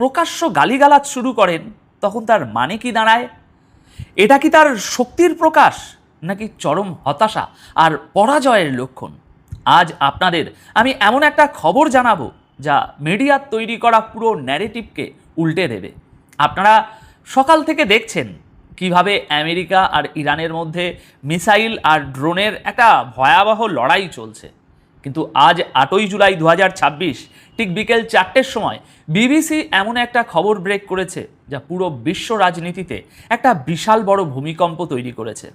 প্রকাশ্য গালিগালাজ শুরু করেন, তখন তার মানে কি দাঁড়ায়? এটা কি তার শক্তির প্রকাশ, নাকি চরম হতাশা আর পরাজয়ের লক্ষণ? আজ আপনাদের আমি এমন একটা খবর জানাবো যা মিডিয়ার তৈরি করা পুরো ন্যারেটিভকে উল্টে দেবে। আপনারা সকাল থেকে দেখছেন কিভাবে আমেরিকা আর ইরানের মধ্যে মিসাইল আর ড্রোনের একটা ভয়াবহ লড়াই চলছে, কিন্তু আজ 8ই জুলাই 2026 ঠিক বিকেল 4টের সময় বিবিসি এমন একটা খবর ব্রেক করেছে যা পুরো বিশ্ব রাজনীতিতে একটা বিশাল বড় ভূমিকম্প তৈরি করেছে।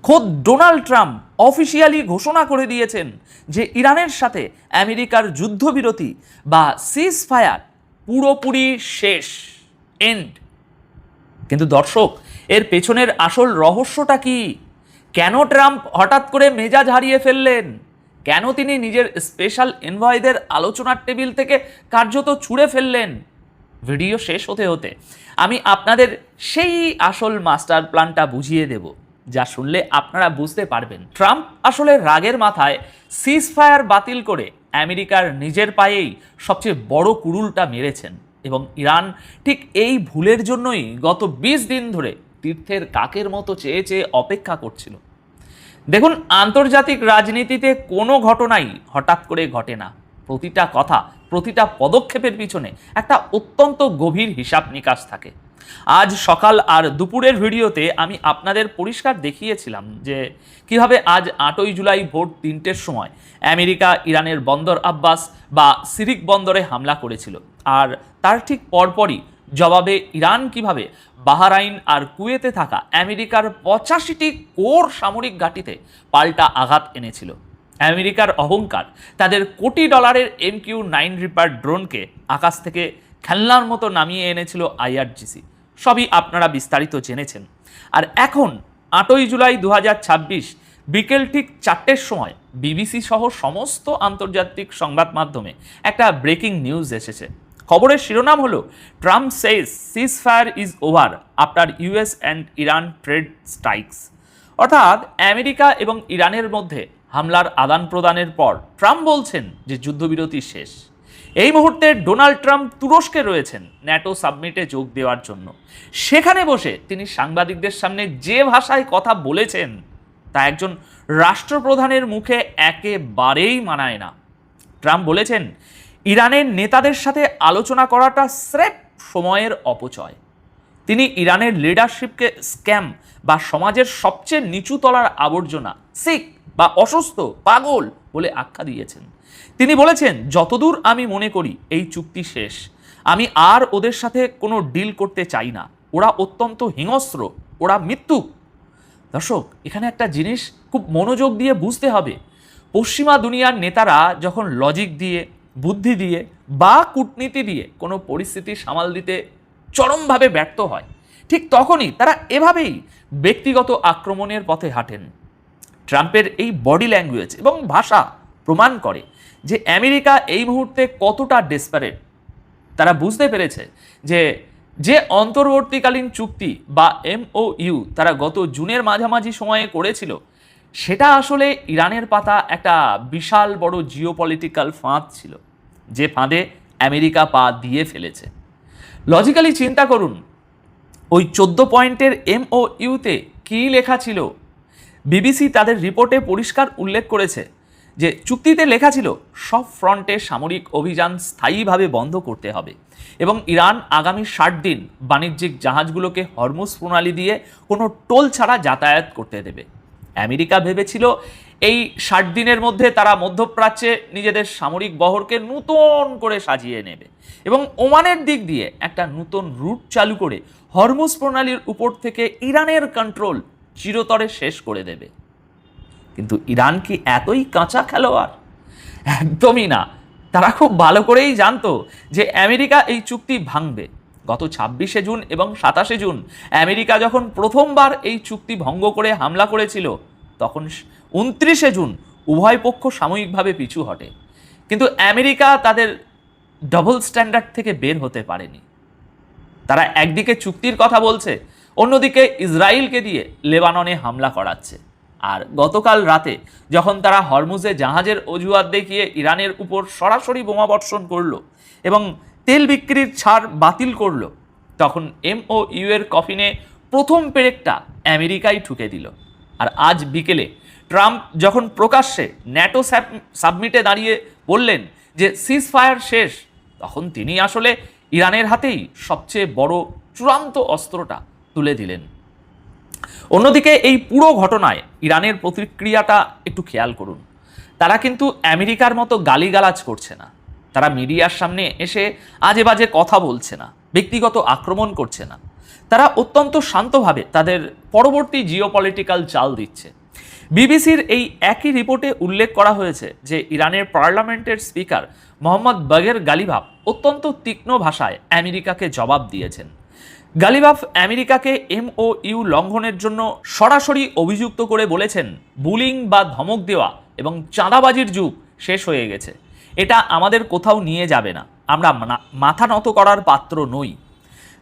খোদ ডোনাল্ড ট্রাম্প অফিসিয়ালি ঘোষণা করে দিয়েছেন যে ইরানের সাথে আমেরিকার যুদ্ধবিরতি বা সিজ ফায়ার পুরোপুরি শেষ, এন্ড। কিন্তু দর্শক, এর পেছনের আসল রহস্যটা কি? কেন ট্রাম্প হঠাৎ করে মেজাজ হারিয়ে ফেললেন? কেন তিনি নিজের স্পেশাল এনভয়েদের আলোচনার টেবিল থেকে কার্যত ছুঁড়ে ফেললেন? ভিডিও শেষ হতে হতে আমি আপনাদের সেই আসল মাস্টার প্ল্যানটা বুঝিয়ে দেব, যা শুনলে আপনারা বুঝতে পারবেন ট্রাম্প আসলে রাগের মাথায় সিজ ফায়ার বাতিল করে আমেরিকার নিজের পায়েই সবচেয়ে বড় কুড়ুলটা মেরেছেন, এবং ইরান ঠিক এই ভুলের জন্যই গত 20 দিন ধরে তীর্থের কাকের মতো চেয়ে চেয়ে অপেক্ষা করছিল। দেখুন, আন্তর্জাতিক রাজনীতিতে কোনো ঘটনাই হঠাৎ করে ঘটে না। প্রতিটা কথা, প্রতিটা পদক্ষেপের পিছনে একটা অত্যন্ত গভীর হিসাব নিকাশ থাকে। আজ সকাল আর দুপুরের ভিডিওতে আমি আপনাদের পরিষ্কার দেখিয়েছিলাম যে কিভাবে আজ 8ই জুলাই ভোর 3টের সময় আমেরিকা ইরানের বন্দর আব্বাস বা সিরিক বন্দরে হামলা করেছিল, আর তার ঠিক পরপরই জবাবে ইরান কিভাবে বাহরাইন আর কুয়েতে থাকা আমেরিকার 85টি কোর সামরিক ঘাঁটিতে পাল্টা আঘাত এনেছিল। আমেরিকার অহংকার তাদের কোটি ডলারের MQ-9 রিপার ড্রোনকে আকাশ থেকে খেলনার মতো নামিয়ে এনেছিল IRGC। সবই আপনারা বিস্তারিত জেনেছেন। আর এখন 8ই জুলাই 2026 বিকেল ঠিক 4টের সময় বিবিসি সহ সমস্ত আন্তর্জাতিক সংবাদ মাধ্যমে একটা ব্রেকিং নিউজ এসেছে। খবরের শিরোনাম হলো Trump Sage seize fire is over after US and Iran trade strikes. অর্থাৎ আমেরিকা এবং ইরানের মধ্যে হামলার আদান প্রদানের পর ট্রাম্প বলছেন যে যুদ্ধবিরতি শেষ। এই মুহূর্তে ডোনাল্ড ট্রাম্প তুরস্কে রয়েছেন ন্যাটো সাবমিটে যোগ দেওয়ার জন্য। সেখানে বসে তিনি সাংবাদিকদের সামনে যে ভাষায় কথা বলেছেন তা একজন রাষ্ট্রপ্রধানের মুখে একেবারেই মানায় না। ট্রাম্প বলেছেন ইরানের নেতাদের সাথে আলোচনা করাটা স্রেফ সময়ের অপচয়। তিনি ইরানের লিডারশিপকে স্ক্যাম বা সমাজের সবচেয়ে নিচু তলার আবর্জনা, সিক বা অসুস্থ, পাগল বলে আখ্যা দিয়েছেন। তিনি বলেছেন, যতদূর আমি মনে করি এই চুক্তি শেষ, আমি আর ওদের সাথে কোনো ডিল করতে চাই না। ওরা অত্যন্ত হিংস্র, ওরা মৃত্যু। দর্শক, এখানে একটা জিনিস খুব মনোযোগ দিয়ে বুঝতে হবে। পশ্চিমা দুনিয়ার নেতারা যখন লজিক দিয়ে, বুদ্ধি দিয়ে বা কূটনীতি দিয়ে কোনো পরিস্থিতি সামাল দিতে চরমভাবে ব্যর্থ হয়, ঠিক তখনই তারা এভাবেই ব্যক্তিগত আক্রমণের পথে হাঁটেন। ট্রাম্পের এই বডি ল্যাঙ্গুয়েজ এবং ভাষা প্রমাণ করে যে আমেরিকা এই মুহূর্তে কতটা ডেসপারেট। তারা বুঝতে পেরেছে যে অন্তর্বর্তীকালীন চুক্তি বা MOU তারা গত জুনের মাঝামাঝি সময়ে করেছিল, সেটা আসলে ইরানের পাতা একটা বিশাল বড় জিওপলিটিক্যাল ফাঁদ ছিল, যে ফাঁদে আমেরিকা পা দিয়ে ফেলেছে। লজিক্যালি চিন্তা করুন, ওই 14 পয়েন্টের MOU-তে কী লেখা ছিল? বিবিসি তাদের রিপোর্টে পরিষ্কার উল্লেখ করেছে যে চুক্তিতে লেখা ছিল সব ফ্রন্টে সামরিক অভিযান স্থায়ীভাবে বন্ধ করতে হবে এবং ইরান আগামী 60 দিন বাণিজ্যিক জাহাজগুলোকে হরমুজ প্রণালী দিয়ে কোনো টোল ছাড়া যাতায়াত করতে দেবে। আমেরিকা ভেবেছিল এই 60 দিনের মধ্যে তারা মধ্যপ্রাচ্যে নিজেদের সামরিক বহরকে নতুন করে সাজিয়ে নেবে এবং ওমানের দিক দিয়ে একটা নতুন রুট চালু করে হরমুজ প্রণালীর উপর থেকে ইরানের কন্ট্রোল চিরতরে শেষ করে দেবে। কিন্তু ইরান কি এতই কাঁচা খেলোয়াড়? একদমই না। তারা খুব ভালো করেই জানতো যে আমেরিকা এই চুক্তি ভাঙবে। গত 26শে জুন এবং 27শে জুন আমেরিকা যখন প্রথমবার এই চুক্তি ভঙ্গ করে হামলা করেছিল, তখন 29শে জুন উভয় পক্ষ সাময়িকভাবে পিছু হটে। কিন্তু আমেরিকা তাদের ডবল স্ট্যান্ডার্ড থেকে বের হতে পারেনি। তারা একদিকে চুক্তির কথা বলছে, অন্যদিকে ইসরায়েলকে দিয়ে লেবাননে হামলা করাচ্ছে। আর গতকাল রাতে যখন তারা হরমুজে জাহাজের অজুহাত দেখিয়ে ইরানের উপর সরাসরি বোমাবর্ষণ করল এবং তেল বিক্রির ছাড় বাতিল করল, তখন MOU এর কফিনে প্রথম পেরেকটা আমেরিকাই ঠুকে দিল। আর আজ বিকেলে ট্রাম্প যখন প্রকাশ্যে ন্যাটো সাবমিটে দাঁড়িয়ে বললেন যে সিজ ফায়ার শেষ, তখন তিনি আসলে ইরানের হাতেই সবচেয়ে বড় চূড়ান্ত অস্ত্রটা তুলে দিলেন। অন্যদিকে এই পুরো ঘটনায় ইরানের প্রতিক্রিয়াটা একটু খেয়াল করুন। তারা কিন্তু আমেরিকার মতো গালিগালাজ করছে না, তারা মিডিয়ার সামনে এসে আজে বাজে কথা বলছে না, ব্যক্তিগত আক্রমণ করছে না, তারা অত্যন্ত শান্তভাবে তাদের পরবর্তী জিওপলিটিক্যাল চাল দিচ্ছে। বিবিসির এই একই রিপোর্টে উল্লেখ করা হয়েছে যে ইরানের পার্লামেন্টের স্পিকার মোহাম্মদ বাগের গালিভাফ অত্যন্ত তীক্ষ্ণ ভাষায় আমেরিকাকে জবাব দিয়েছেন। গালিভাফ আমেরিকাকে MOU লঙ্ঘনের জন্য সরাসরি অভিযুক্ত করে বলেছেন, বুলিং বা ধমক দেওয়া এবং চাঁদাবাজির যুগ শেষ হয়ে গেছে, এটা আমাদের কোথাও নিয়ে যাবে না, আমরা মাথা নত করার পাত্র নই।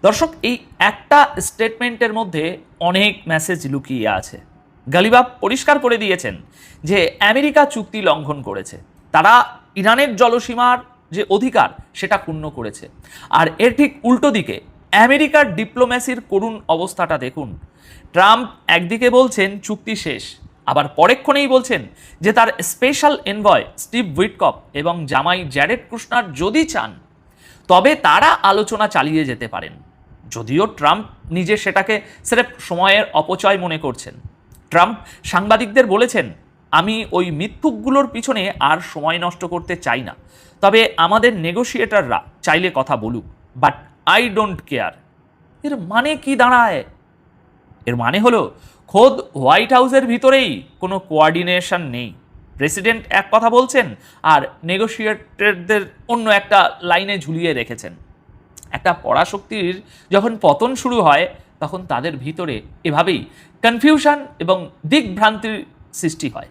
দর্শক, এই একটা স্টেটমেন্টের মধ্যে অনেক মেসেজ লুকিয়ে আছে। গালিভাফ পরিষ্কার করে দিয়েছেন যে আমেরিকা চুক্তি লঙ্ঘন করেছে, তারা ইরানের জলসীমার যে অধিকার সেটা ক্ষুণ্ণ করেছে। আর এর ঠিক উল্টো দিকে আমেরিকার ডিপ্লোম্যাসির করুণ অবস্থাটা দেখুন। ট্রাম্প একদিকে বলছেন চুক্তি শেষ, আবার পরেক্ষণেই বলছেন যে তার স্পেশাল এনভয় স্টিভ উইটকফ এবং জামাই জ্যারেড কুশনার যদি চান তবে তারা আলোচনা চালিয়ে যেতে পারেন, যদিও ট্রাম্প নিজে সেটাকে স্রেফ সময়ের অপচয় মনে করছেন। ট্রাম্প সাংবাদিকদের বলেছেন, আমি ওই মিথ্যুকগুলোর পিছনে আর সময় নষ্ট করতে চাই না, তবে আমাদের নেগোশিয়েটাররা চাইলে কথা বলুক, বাট আই ডোন্ট কেয়ার। এর মানে কি দাঁড়ায়? এর মানে হলো খোদ হোয়াইট হাউসের ভিতরেই কোনো কোয়ার্ডিনেশন নেই। প্রেসিডেন্ট এক কথা বলছেন আর নেগোশিয়েটরদের অন্য একটা লাইনে ঝুলিয়ে রেখেছেন। একটা পরাশক্তির যখন পতন শুরু হয় তখন তাদের ভিতরে এভাবেই কনফিউশন এবং দিকভ্রান্তির সৃষ্টি হয়।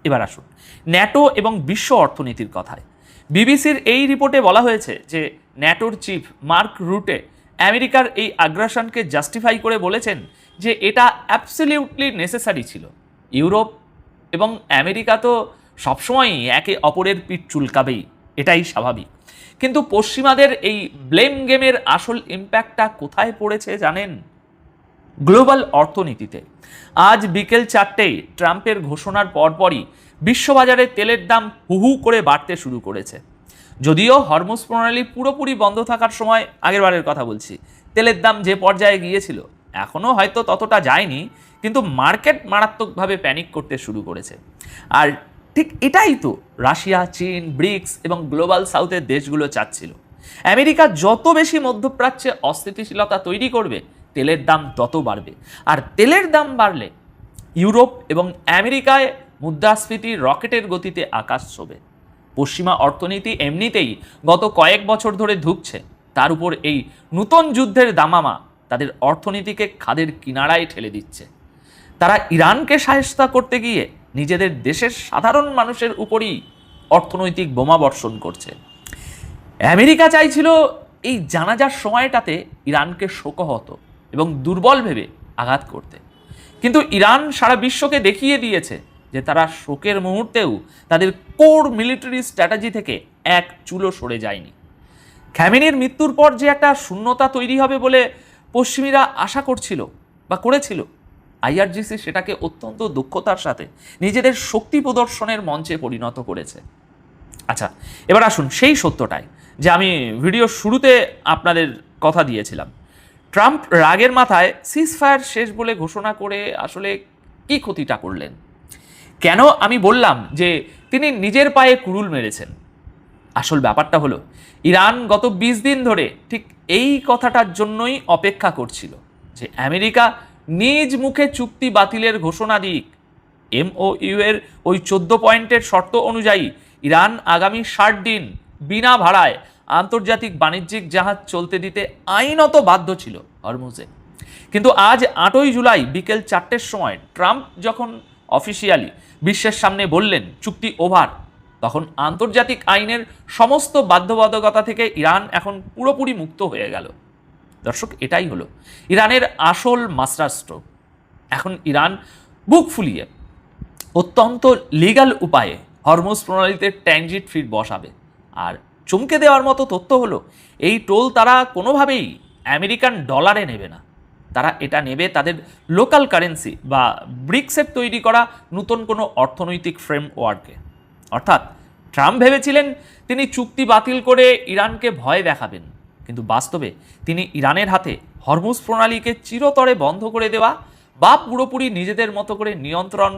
এবার আসুন ন্যাটো এবং বিশ্ব অর্থনীতির কথায়। বিবিসির এই রিপোর্টে বলা হয়েছে যে ন্যাটোর চিফ মার্ক রুটে আমেরিকার এই আগ্রাসনকে জাস্টিফাই করে বলেছেন যে এটা অ্যাবসলিউটলি নেসেসারি ছিল। ইউরোপ এবং আমেরিকা তো সবসময়ই একে অপরের পিঠ চুলকাবেই, এটাই স্বাভাবিক। কিন্তু পশ্চিমাদের এই ব্লেম গেমের আসল ইম্প্যাক্টটা কোথায় পড়েছে জানেন? গ্লোবাল অর্থনীতিতে। আজ বিকেল 4টেয় ট্রাম্পের ঘোষণার পরপরই বিশ্ববাজারে তেলের দাম হুহু করে বাড়তে শুরু করেছে। যদিও হরমুজ প্রণালী পুরোপুরি বন্ধ থাকার সময়, আগেরবারের কথা বলছি, তেলের দাম যে পর্যায়ে গিয়েছিল এখনও হয়তো ততটা যায়নি, কিন্তু মার্কেট মারাত্মকভাবে প্যানিক করতে শুরু করেছে। আর ঠিক এটাই তো রাশিয়া, চীন, ব্রিক্স এবং গ্লোবাল সাউথের দেশগুলো চাচ্ছিল। আমেরিকা যত বেশি মধ্যপ্রাচ্যে অস্থিতিশীলতা তৈরি করবে, তেলের দাম তত বাড়বে। আর তেলের দাম বাড়লে ইউরোপ এবং আমেরিকায় মুদ্রাস্ফীতি রকেটের গতিতে আকাশ ছোঁবে। পশ্চিমা অর্থনীতি এমনিতেই গত কয়েক বছর ধরে ধুঁকছে, তার উপর এই নূতন যুদ্ধের দামামা তাদের অর্থনীতিকে খাদের কিনারায় ঠেলে দিচ্ছে। তারা ইরানকে সাহায্য করতে গিয়ে নিজেদের দেশের সাধারণ মানুষের উপরই অর্থনৈতিক বোমাবর্ষণ করছে। আমেরিকা চাইছিল এই জানাজার সময়টাতে ইরানকে শোকহত এবং দুর্বল ভেবে আঘাত করতে, কিন্তু ইরান সারা বিশ্বকে দেখিয়ে দিয়েছে যে তারা শোকের মুহূর্তেও তাদের কোর মিলিটারি স্ট্র্যাটেজি থেকে এক চুলো সরে যায়নি। খ্যামেনির মৃত্যুর পর যে একটা শূন্যতা তৈরি হবে বলে পশ্চিমীরা আশা করছিল বা করেছিল, IRGC সেটাকে অত্যন্ত দক্ষতার সাথে নিজেদের শক্তি প্রদর্শনের মঞ্চে পরিণত করেছে। আচ্ছা, এবার আসুন সেই সত্যটাই যে আমি ভিডিও শুরুতে আপনাদের কথা দিয়েছিলাম। ট্রাম্প রাগের মাথায় সিজ ফায়ার শেষ বলে ঘোষণা করে আসলে কি ক্ষতিটা করলেন? কেন আমি বললাম যে তিনি নিজের পায়ে কুড়ুল মেরেছেন? আসল ব্যাপারটা হলো ইরান গত 20 দিন ধরে ঠিক এই কথাটার জন্যই অপেক্ষা করছিল যে আমেরিকা নিজ মুখে চুক্তি বাতিলের ঘোষণা দিক। MOU এর ওই 14 পয়েন্টের শর্ত অনুযায়ী ইরান আগামী 60 দিন বিনা ভাড়ায় আন্তর্জাতিক বাণিজ্যিক জাহাজ চলতে দিতে আইনত বাধ্য ছিল হরমুজে। কিন্তু আজ 8ই জুলাই বিকেল 4টের সময় ট্রাম্প যখন অফিসিয়ালি বিশ্বের সামনে বললেন চুক্তি ওভার, তখন আন্তর্জাতিক আইনের সমস্ত বাধ্যবাধকতা থেকে ইরান এখন পুরোপুরি মুক্ত হয়ে গেল। দর্শক, এটাই হলো ইরানের আসল মাস্টার স্ট্রোক। এখন ইরান বুক ফুলিয়ে অত্যন্ত লিগ্যাল উপায়ে হরমুজ প্রণালীতে ট্রানজিট ফিট বসাবে, আর চমকে দেওয়ার মতো তথ্য হলো এই টোল তারা কোনোভাবেই আমেরিকান ডলারে নেবে না, তারা এটা নেবে তাদের লোকাল কারেন্সি বা ব্রিক্সের তৈরি করা নতুন কোনো অর্থনৈতিক ফ্রেমওয়ার্কে। অর্থাৎ ট্রাম্প ভেবেছিলেন তিনি চুক্তি বাতিল করে ইরানকে ভয় দেখাবেন, কিন্তু বাস্তবে তিনি ইরানের হাতে হরমুজ প্রণালীকে চিরতরে বন্ধ করে দেওয়া বা পুরোপুরি নিজেদের মতো করে নিয়ন্ত্রণ